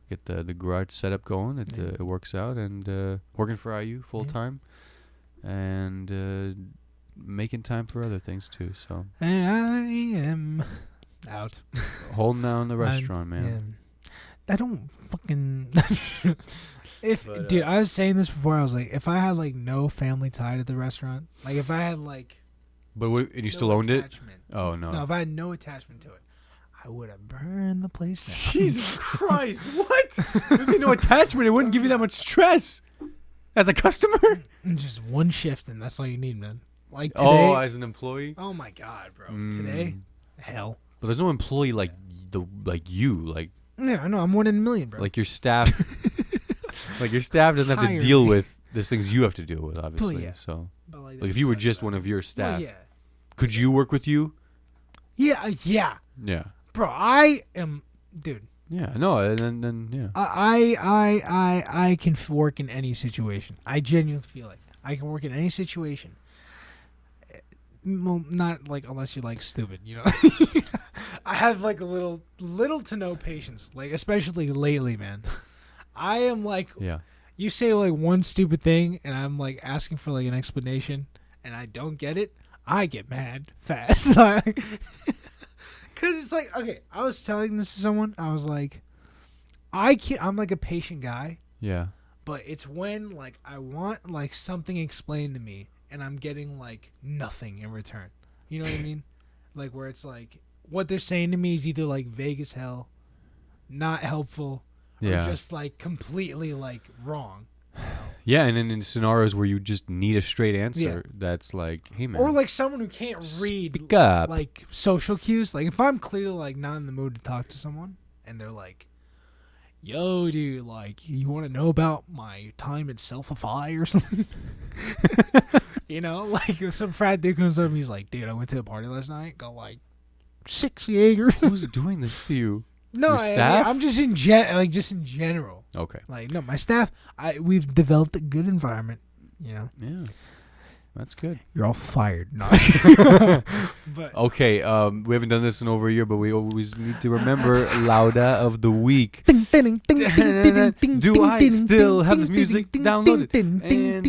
get the garage setup going. It works out, and working for IU full time, and making time for other things too. So and I am out. Holding down the restaurant, man. Yeah. I don't fucking. Dude, I was saying this before. I was like, if I had like no family tie to the restaurant, like if I had like, But and you still owned it? Oh no! No, if I had no attachment to it, I would have burned the place down. Jesus Christ! What? If you had no attachment, it wouldn't give you that much stress. As a customer? Just one shift, and that's all you need, man. Like today. Oh, as an employee? Oh my god, bro! Today, hell. But there's no employee like you. Yeah, I know. I'm 1 in a million, bro. Like your staff. Like your staff doesn't have to deal with these things you have to deal with, obviously. Yeah. So, but like if you were just one of your staff, yeah. Could you work with you? Yeah. Yeah. Bro, I am, dude. Yeah. No. And then yeah. I can work in any situation. I genuinely feel like I can work in any situation. Well, not like unless you're like stupid, I have like a little to no patience, like especially lately, man. I am like, you say like one stupid thing, and I'm like asking for like an explanation, and I don't get it. I get mad fast, because it's like, okay, I was telling this to someone. I was like, I'm like a patient guy. Yeah. But it's when like I want like something explained to me, and I'm getting like nothing in return. You know what I mean? Like where it's like what they're saying to me is either like vague as hell, not helpful. Or just like completely like wrong. Yeah, and then in scenarios where you just need a straight answer, that's like, hey man. Or like someone who can't read Speak up. like social cues. Like if I'm clearly like not in the mood to talk to someone, and they're like, "Yo, dude, like you want to know about my time at Selfify or something?" Like some frat dude comes up and he's like, "Dude, I went to a party last night. Got like 6 Jaegers." Who's doing this to you? No, your staff? I'm just in general. Okay. Like no, my staff. We've developed a good environment. Yeah, that's good. You're all fired. No. But okay, we haven't done this in over a year, but we always need to remember Lauda of the Week. Do I still have this music downloaded? And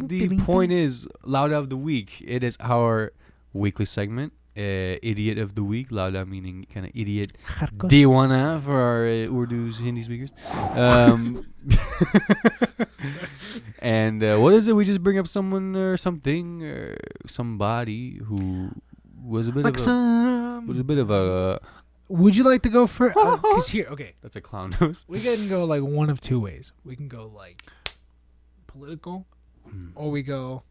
the point is, Lauda of the Week. It is our weekly segment. Idiot of the Week. Lauda meaning kind of idiot. Dewana for our Urdu Hindi speakers. And what is it? We just bring up someone or something or somebody who was a bit of a. Would you like to go for? Because here, okay, that's a clown nose. We can go like one of two ways. We can go like political, or we go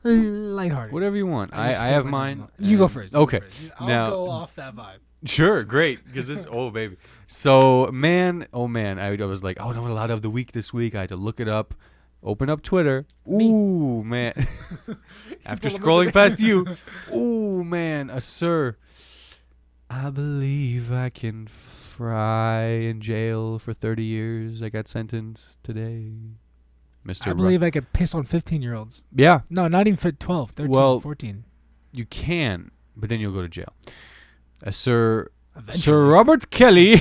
lighthearted. Whatever you want. I have mine. You go first. Okay. I'll go off that vibe. Sure, great. Because this, oh baby. So man, I was like, oh no, Lauda of the Week this week. I had to look it up. open up Twitter. Ooh, man. After scrolling past you. Ooh, man. Sir, I believe I can fry in jail for 30 years. I got sentenced today. Mr. I believe I could piss on 15-year-olds. Yeah. No, not even fit 12, 13, 14. You can, but then you'll go to jail. Sir Eventually. Robert Kelly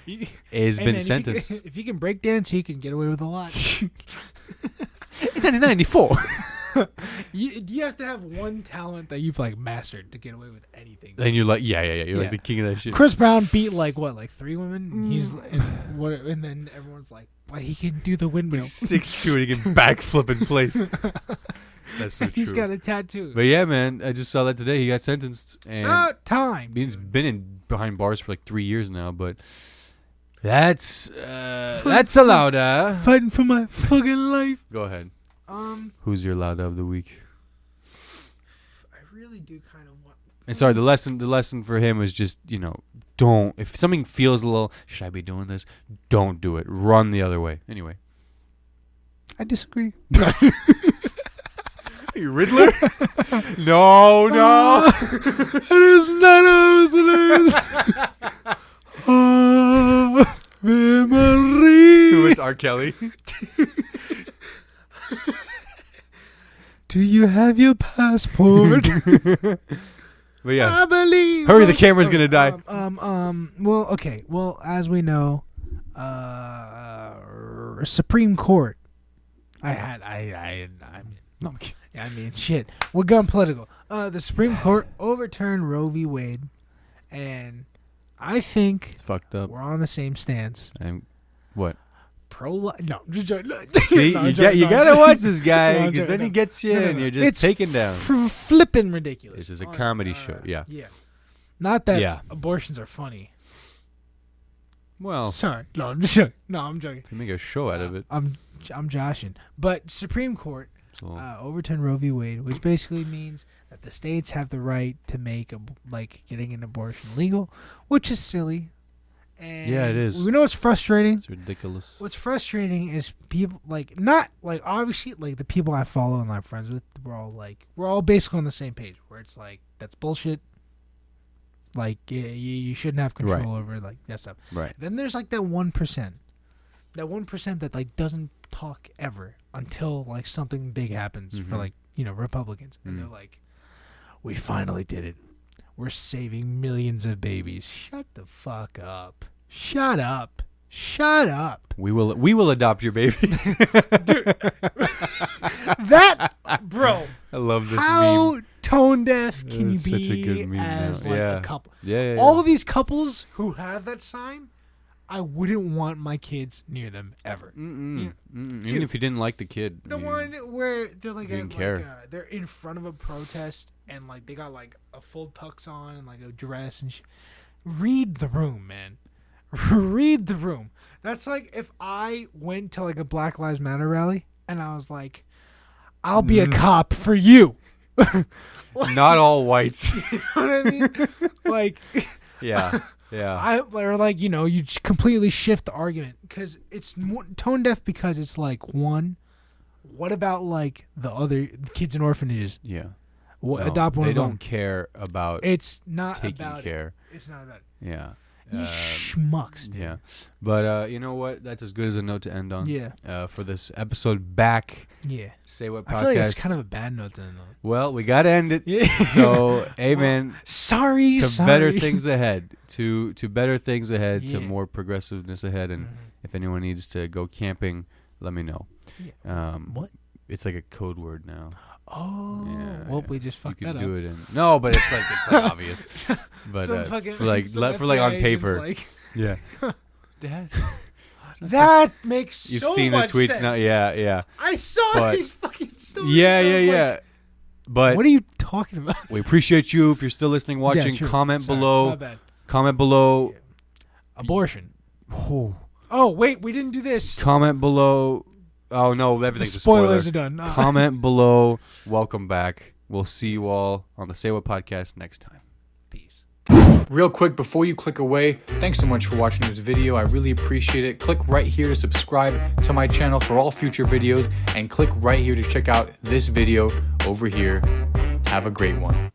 Hey, has been man, sentenced. If you can break dance, you can get away with a lot. It's 1994. You have to have one talent that you've like mastered to get away with anything. Then you're like, yeah. You're like the king of that shit. Chris Brown beat like 3 women. And then everyone's like, but he can do the windmill. He's 6'2" and he can backflip in place. That's so true. He's got a tattoo. But yeah, man, I just saw that today. He got sentenced. And About time. he's been behind bars for like 3 years now, but that's allowed. Fighting for my fucking life. Go ahead. Who's your Lauda of the week? I really do kind of want. And sorry, the lesson for him was just, don't. If something feels a little, should I be doing this? Don't do it. Run the other way. Anyway. I disagree. Are you Riddler? No. It is not memory. Who is R. Kelly? Do you have your passport? But yeah. I believe. Hurry, the camera's gonna die. Well, okay. Well, as we know, Supreme Court. I mean, shit. We're going political. The Supreme Court overturned Roe v. Wade, and I think It's fucked up. we're on the same stance. And what? Pro-life. No, I'm just joking. See, No, I'm you joking. gotta watch this guy No, I'm because joking. then he gets you No, and you're just It's taken down. Flipping ridiculous. This is a All comedy show. Yeah. Yeah. Not that Yeah. abortions are funny. Well, Sorry. No, I'm just joking. No, I'm joking. if you make a show out of it, I'm joshing. But Supreme Court so overturned Roe v. Wade, which basically means that the states have the right to make getting an abortion legal, which is silly. And Yeah, it is. We know it's frustrating. it's ridiculous. What's frustrating is people not obviously the people I follow and I'm friends with. We're all basically on the same page. Where it's like that's bullshit. You shouldn't have control over that stuff. Right. Then there's that 1%. That 1% that doesn't talk ever until something big happens for Republicans, and they're like, "We finally did it. We're saving millions of babies." Shut the fuck up. Shut up. Shut up. We will adopt your baby. Dude. That bro. I love this How meme. tone deaf can It's you such a good be meme as now. Yeah. a couple? Yeah. All of these couples who have that sign, I wouldn't want my kids near them ever. Even Dude, if you didn't like the kid. The one where they're didn't care. they're in front of a protest and they got a full tux on and a dress and read the room, man. Read the room. That's if I went to a Black Lives Matter rally and I was like, I'll be a cop for you. Not all whites. You know what I mean? Yeah. You completely shift the argument because it's more tone deaf because it's one, what about the other kids in orphanages? Yeah. Adopt one they of them. don't care about It's not taking about care. It's not about it. Yeah. You schmucks. Dude. Yeah. But you know what? That's as good as a note to end on. Yeah. For this episode back. Yeah. Say What podcast. I feel like it's kind of a bad note to end on. Well, we got to end it. Yeah. So, hey, man. Sorry. Better things ahead. To better things ahead. To Yeah. more progressiveness ahead. And if anyone needs to go camping, let me know. Yeah. What? It's like a code word now. Oh. Yeah, well, yeah. we just fucked You that can up. do it no, but it's obvious. But for on paper. Yeah. Dad. That makes You've so seen the much tweets sense. now. Yeah. I saw But- these fucking stories. Yeah. But What are you talking about? we appreciate you. If you're still listening, watching, Yeah, sure. comment Sorry, below. My bad. Comment below. Abortion. Oh. Oh, wait, we didn't do this. Comment below. Oh no, The everything's a spoiler. spoilers are done. Comment below. Welcome back. We'll see you all on the Say What podcast next time. Peace. Real quick, before you click away, thanks so much for watching this video. I really appreciate it. Click right here to subscribe to my channel for all future videos, and click right here to check out this video over here. Have a great one.